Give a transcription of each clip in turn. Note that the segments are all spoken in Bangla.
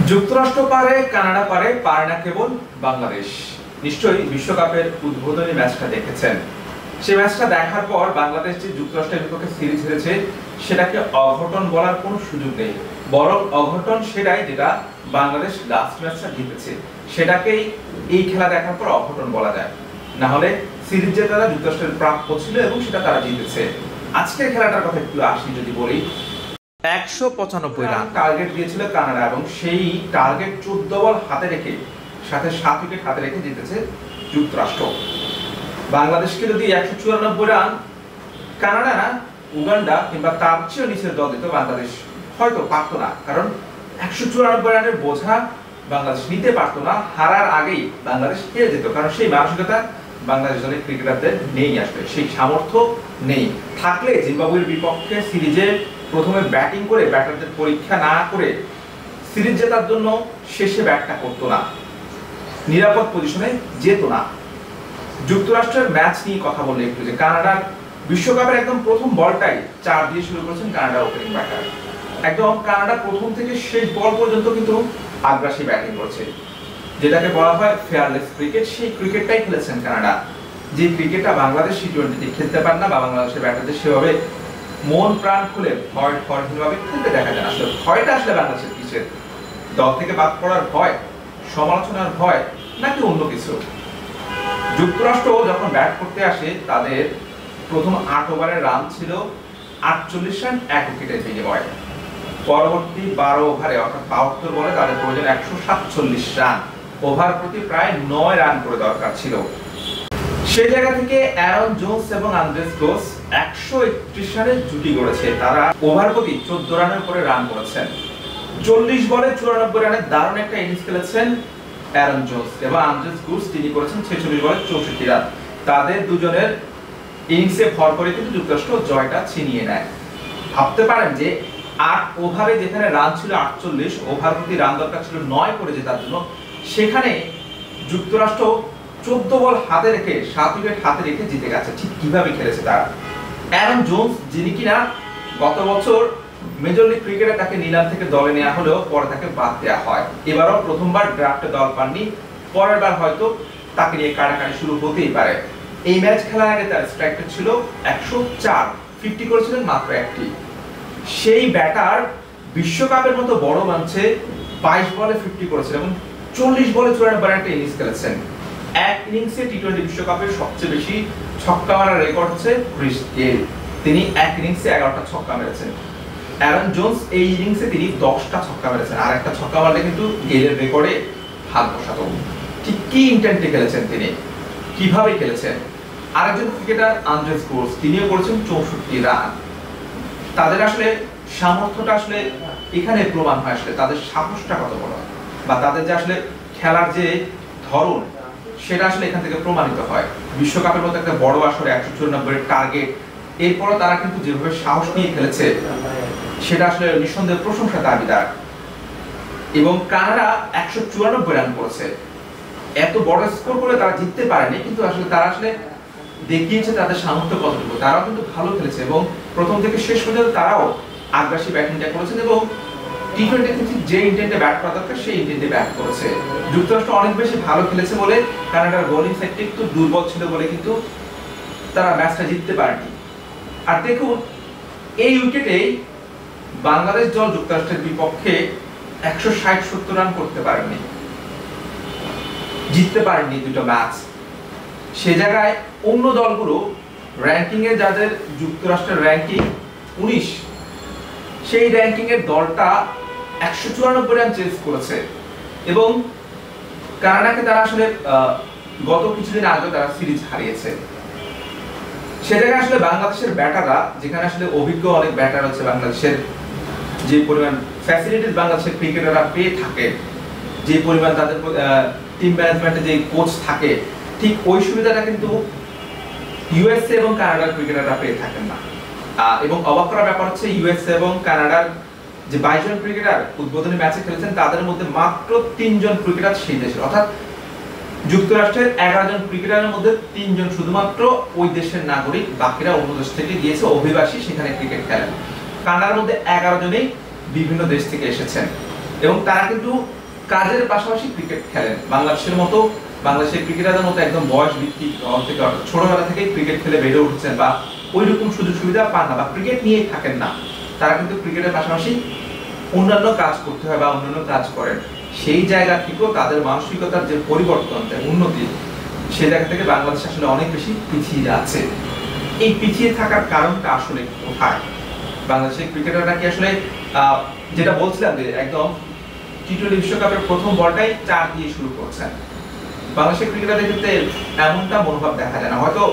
যুক্তরাষ্ট্র পারে, কানাডা পারে, পারে না কেবল বাংলাদেশ। নিশ্চয়ই বিশ্বকাপের উদ্বোধনী ম্যাচটা দেখেছেন। সেই ম্যাচটা দেখার পর বাংলাদেশ যে যুক্তরাষ্ট্রের বিপক্ষে সিরিজ হেরেছে সেটাকে অঘটন বলার কোনো সুযোগ নেই, বরং অঘটন সেটাই যেটা বাংলাদেশ লাস্ট ম্যাচটা জিতেছে, সেটাকেই এই খেলা দেখার পর অঘটন বলা যায়। না হলে সিরিজ জেতাটা যুক্তরাষ্ট্রের প্রাপ্য ছিল এবং সেটা তারা জিতেছে। আজকের খেলাটার কথা একটু আসি যদি বলি, 195 রান টার্গেট দিয়েছিল কানাডা এবং সেই টার্গেট 14 বল হাতে রেখে সাথে 7 উইকেট হাতে রেখে জিতেছে যুক্তরাষ্ট্র। বাংলাদেশকে যদি 194 রান কানাডা না উগান্ডা কিংবা তার চেয়েও নিচের দল দিত, বাংলাদেশ হয়তো পারতো না, কারণ 194 রানের বোঝা বাংলাদেশ নিতে পারতো না। হারার আগেই বাংলাদেশ হেরে যেত, কারণ সেই মানসিকতা বাংলাদেশ দলের ক্রিকেটারদের নেই, আসলে সেই সামর্থ্য নেই। থাকলে জিম্বাবুয়ের বিপক্ষে সিরিজে প্রথমে ব্যাটিং করে ব্যাটারদের পরীক্ষা না করে সিরিজ জেতার জন্য শেষে ব্যাটটা করতো না, নিরাপদ পজিশনে যেত না। যুক্তরাষ্ট্রের ম্যাচ নিয়ে কথা বললে একটু, যে কানাডার বিশ্বকাপের একদম প্রথম বলটাই 4 দিয়ে শুরু করেছেন কানাডার ওপেনিং ব্যাটার। একদম কানাডা প্রথম থেকে শেষ বল পর্যন্ত কিন্তু আগ্রাসী ব্যাটিং করছে, যেটাকে বলা হয় ফেয়ারলেস ক্রিকেট। সেই ক্রিকেটটাই খেলেছেন কানাডা, যে ক্রিকেটটা বাংলাদেশ টি-20তে খেলতে পারে না, বা বাংলাদেশের ব্যাটারদের সেভাবে মন প্রাণ খুলে ভয়হীনভাবে খেলতে দেখা যায়। আসলে ভয়টা আসলে বাংলাদেশের কিসের? দল থেকে বাদ পড়ার ভয়, সমালোচনার ভয়, নাকি অন্য কিছু? যুক্তরাষ্ট্র যখন ব্যাট করতে আসে তাদের প্রথম 8 ওভারের রান ছিল 48 রান 1 উইকেটের বিনিময়ে। পরবর্তী 12 ওভারে অর্থাৎ 72 বলে তাদের প্রয়োজন 147 রান, ওভার প্রতি প্রায় 9 রান করে দরকার ছিল। সেই জায়গা থেকে অ্যারন জোন্স এবং আন্দ্রেস গোস 131 রানের জুটি গড়েছে। তারা ওভার প্রতি 14 রানের উপরে রান করেছেন। 40 বলে 94 রানের দারুণ একটা ইনিংস খেলেছেন অ্যারন জোন্স, এবং আন্দ্রেস গোস তিনি করেছেন 46 বলে 64 রান। তাদের দুজনের ইনিংসে ভর করে কিন্তু যুক্তরাষ্ট্র জয়টা ছিনিয়ে নেয়। ভাবতে পারেন যে 8 ওভারে যেখানে রান ছিল 48, ওভার প্রতি রান দরকার ছিল 9 করে জেতার জন্য, সেখানে যুক্তরাষ্ট্র 14 বল হাতে রেখে 7 উইকেট হাতে রেখে জিতে গেছে। ঠিক কিভাবে খেলেছে তারা? অ্যারন জোন্স, যিনি কিনা গত বছর মেজর লিগ ক্রিকেটে তাকে নিলাম থেকে দলে নেওয়া হলেও পরে তাকে বাদ দেওয়া হয়, এবারও প্রথমবার ড্রাফটে দল পাননি, পরের বার হয়তো তাকে নিয়ে কাড়াকাড়ি শুরু হতেই পারে। এই ম্যাচ খেলার আগে তার স্ট্রাইক রেট ছিল 104, 50 করেছিলেন মাত্র একটি। সেই ব্যাটার বিশ্বকাপের মতো বড় মঞ্চে 22 বলে 50 করেছেন এবং 40 বলে 94 রানের একটা ইনিংস খেলেছেন। এক ইনিংসে টি-20 বিশ্বকাপের সবচেয়ে বেশি ছক্কা মারার রেকর্ড হচ্ছে ক্রিস গেল, তিনি এক ইনিংসে 11টা ছক্কা মেরেছেন। অ্যারন জোন্স এই ইনিংসে তিনি 10টা ছক্কা মেরেছেন, আর একটা ছক্কা মারলে কিন্তু গেলের রেকর্ডে হাত বসাতো। ঠিক কি ইন্টেন্টে খেলেছেন তিনি, কিভাবে খেলেছেন? আরেকজন ক্রিকেটার আন্দ্রেস গোস, তিনিও করেছেন 64 রান। তাদের আসলে সামর্থ্যটা আসলে এখানে প্রমাণ হয়, আসলে তাদের সাহসটা কত বড়, বা তাদের যে আসলে খেলার যে ধরন সেটা আসলে এখান থেকে প্রমাণিত হয়। বিশ্বকাপের মতো একটা বড় আসরে 194 এর টার্গেট, এরপরও তারা কিন্তু যেভাবে সাহস নিয়ে খেলেছে সেটা আসলে নিঃসন্দেহে প্রশংসা দাবিদার। এবং কানাডা 194 রান করেছে, এত বড় স্কোর করে তারা জিততে পারেনি, কিন্তু আসলে তারা আসলে দেখিয়েছে তাদের সামর্থ্য কতটুকু। তারাও কিন্তু ভালো খেলেছে এবং প্রথম থেকে শেষ পর্যন্ত তারাও আগ্রাসী ব্যাটিংটা করেছেন এবং টি-20 তে যে ইন্টেন্টে ব্যাট করা দরকার সেই ইন্টেন্টে ব্যাট করেছে। যুক্তরাষ্ট্র অনেক বেশি ভালো খেলেছে বলে, কানাডার বোলিং সাইডটা একটু দুর্বল ছিল বলে কিন্তু তারা ম্যাচটা জিততে পারেনি। আর দেখুন, এই উইকেটেই বাংলাদেশ দল যুক্তরাষ্ট্রের বিপক্ষে 160-70 রান করতে পারেননি, জিততে পারেননি দুটো ম্যাচ। সে জায়গায় অন্য দলগুলো র্যাঙ্কিং এ, যাদের যুক্তরাষ্ট্রের র্যাঙ্কিং 19, সেই র্যাঙ্কিং এর দলটা 194 রান চেস করেছে এবং কানাডাকে তারা আসলে গত কিছুদিন আগে তারা সিরিজ হারিয়েছে। সে জায়গায় আসলে বাংলাদেশের ব্যাটাররা, যেখানে আসলে অভিজ্ঞ অনেক ব্যাটার হচ্ছে, বাংলাদেশের যে পরিমাণ ফ্যাসিলিটিস বাংলাদেশের ক্রিকেটাররা পেয়ে থাকে, যে পরিমাণ তাদের টিম ম্যানেজমেন্টে যে কোচ থাকে, ঠিক ওই সুবিধাটা কিন্তু ইউএসএ এবং কানাডার ক্রিকেটাররা পেয়ে থাকেন না। এবং অবাক করার ব্যাপার হচ্ছে, ইউএসএ এবং কানাডার যে 22 জন ক্রিকেটার উদ্বোধনী ম্যাচে খেলেছেন তাদের মধ্যে মাত্র 3 জন ক্রিকেটার সেই দেশের, অর্থাৎ যুক্তরাষ্ট্রের 11 জন ক্রিকেটারের মধ্যে 3 জন শুধুমাত্র ওই দেশের নাগরিক, বাকিরা অন্য দেশ থেকে গিয়েছে অভিবাসী, সেখানে ক্রিকেট খেলেন। কানাডার মধ্যে 11 জনেই বিভিন্ন দেশ থেকে এসেছেন এবং তারা কিন্তু কাজের পাশাপাশি ক্রিকেট খেলেন। বাংলাদেশের ক্রিকেটারদের মতো একদম বয়স ভিত্তিক থেকে ছোটবেলা থেকেই ক্রিকেট খেলে বেড়ে উঠছেন বা ওই রকম সুযোগ সুবিধা পান না বা ক্রিকেট নিয়েই থাকেন না, তারা কিন্তু ক্রিকেটের পাশাপাশি অন্যান্য কাজ করতে হয় বা অন্যান্য কাজ করেন। সেই জায়গা থেকেও তাদের মানসিকতার যে পরিবর্তন, উন্নতি, সেই জায়গা থেকে বাংলাদেশ আসলে অনেক বেশি পিছিয়ে যাচ্ছে। এই পিছিয়ে থাকার কারণটা আসলে কোথায়? বাংলাদেশের ক্রিকেটাররা কি আসলে যেটা বলছিলাম যে একদম টি-20 বিশ্বকাপের প্রথম বলটাই 4 দিয়ে শুরু করছেন, বাংলাদেশের ক্রিকেটারদের ক্ষেত্রে এমনটা মনোভাব দেখা যায় না। হয়তো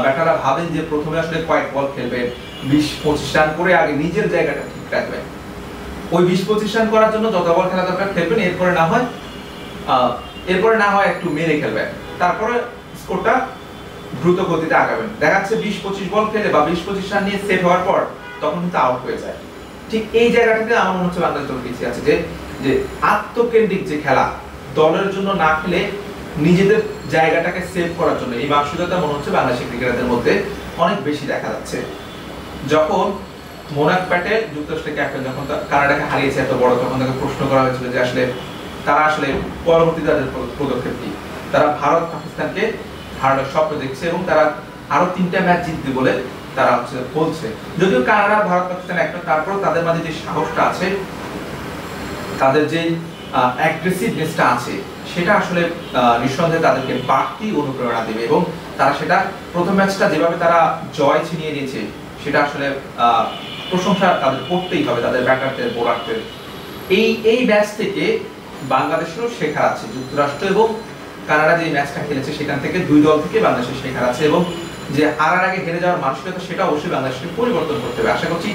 ব্যাটাররা ভাবেন যে প্রথমে আসলে কয়েক বল খেলবেন, 20-25 রান করে আগে নিজের জায়গাটা ঠিক রাখবেন, ওই 20-25 রান করার জন্য যত বল খেলা দরকার খেলবেন, এরপরে না হয় একটু মেরে খেলবেন, তারপরে স্কোরটা দ্রুত গতিতে আগাবেন। দেখা যাচ্ছে 20-25 বল খেলে বা 20-25 রান নিয়ে সেট হওয়ার পর তখন কিন্তু আউট হয়ে যায়। ঠিক এই জায়গাটাতে আমার মনে হচ্ছে বাংলাদেশ দল পিছিয়ে আছে, যে আত্মকেন্দ্রিক যে খেলা, দলের জন্য না খেলে নিজেদের জায়গাটাকে সেভ করার জন্য, এই মানসিকতা মনে হচ্ছে বাংলাদেশের ক্রিকেটারদের মধ্যে অনেক বেশি দেখা যাচ্ছে। যখন মোনাক প্যাটেল যুক্তরাষ্ট্রের ক্যাপ্টেন যখন কানাডাকে হারিয়েছে এত বড়, তখন তাকে প্রশ্ন করা হয়েছিল যে আসলে তারা আসলে পরবর্তী তাদের পদক্ষেপ কি। তারা ভারত পাকিস্তানকে হারানোর স্বপ্ন দেখছে এবং তারা আরো 3টা ম্যাচ জিতবে বলে তারা বলছে। যদিও কানাডা ভারত পাকিস্তান একটা, তারপর তাদের মাঝে যে সাহসটা আছে, তাদের যে অ্যাগ্রেসিভনেসটা আছে, সেটা আসলে নিঃসন্দেহে তাদেরকে বাড়তি অনুপ্রেরণা দেবে এবং তারা সেটা প্রথম ম্যাচটা যেভাবে তারা জয় ছিনিয়ে নিয়েছে, সেটা আসলে প্রশংসা তাদের করতেই হবে, তাদের ব্যাটারদের, বোলারদের। এই ম্যাচ থেকে বাংলাদেশেরও শেখার আছে। যুক্তরাষ্ট্র এবং কানাডা যে ম্যাচটা খেলেছে সেখান থেকে দুই দল থেকে বাংলাদেশের শেখার আছে এবং যে হারার আগে হেরে যাওয়ার মানসিকতা, সেটা অবশ্যই বাংলাদেশকে পরিবর্তন করতে হবে। আশা করছি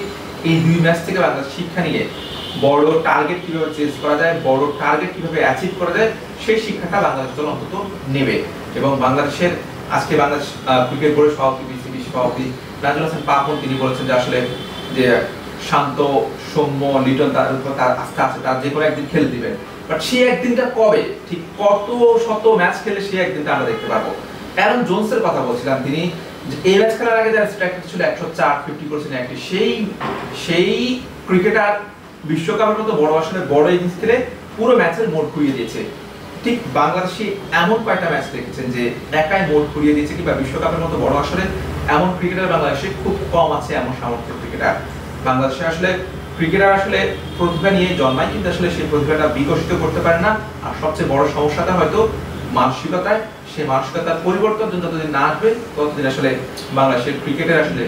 এই দুই ম্যাচ থেকে বাংলাদেশ শিক্ষা নিয়ে বড় টার্গেট কিভাবে চেঞ্জ করা যায়, বড় টার্গেট কিভাবে অ্যাচিভ করা যায়, সেই শিক্ষাটা বাংলাদেশ দল অন্তত নেবে। এবং বাংলাদেশের আজকে বাংলাদেশ ক্রিকেট বোর্ডের সভাপতি, বিসিবি সভাপতি নাজমুল হাসান পাপন, তিনি বলেছেন যে আসলে যে শান্ত, সৌম্য, লিটন, তার উপর তার আস্থা আছে, তার যে কোনো একদিন খেলে দিবেন। বাট সেই একদিনটা কবে, ঠিক কত শত ম্যাচ খেলে সেই একদিনটা আমরা দেখতে পারবো। অ্যারন জোনসের কথা বলছিলাম, তিনি এই ম্যাচ খেলার আগে যারা স্ট্রাইক ছিল 104, 50% অ্যাক্টিভ, সেই ক্রিকেটার বিশ্বকাপের মতো বড় আসলে বড় ইনিংস খেলে পুরো ম্যাচের মোড় ঘুরিয়ে দিয়েছে। ঠিক বাংলাদেশে এমন কয়েকটা ম্যাচ দেখেছেন যে একাই মোড় ঘুরিয়ে দিয়েছে, কিংবা বিশ্বকাপের মতো বড় আসলে এমন ক্রিকেটার বাংলাদেশে খুব কম আছে, এমন সামর্থ্যের ক্রিকেটার বাংলাদেশে। আসলে ক্রিকেটার আসলে প্রতিভা নিয়ে জন্মায়, কিন্তু আসলে সেই প্রতিভাটা বিকশিত করতে পারে না। আর সবচেয়ে বড় সমস্যাটা হয়তো মানসিকতায়। সেই মানসিকতার পরিবর্তন যতদিন না আসবে, ততদিন আসলে বাংলাদেশের ক্রিকেটের আসলে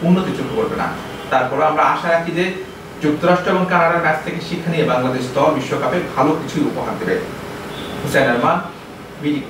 উন্নতি চোখে পড়বে না। তারপরে আমরা আশা রাখি যে যুক্তরাষ্ট্র এবং কানাডার ম্যাচ থেকে শিক্ষা নিয়ে বাংলাদেশ দল বিশ্বকাপে ভালো কিছু উপহার দেবে। হুসাইন আরমান, বিডি।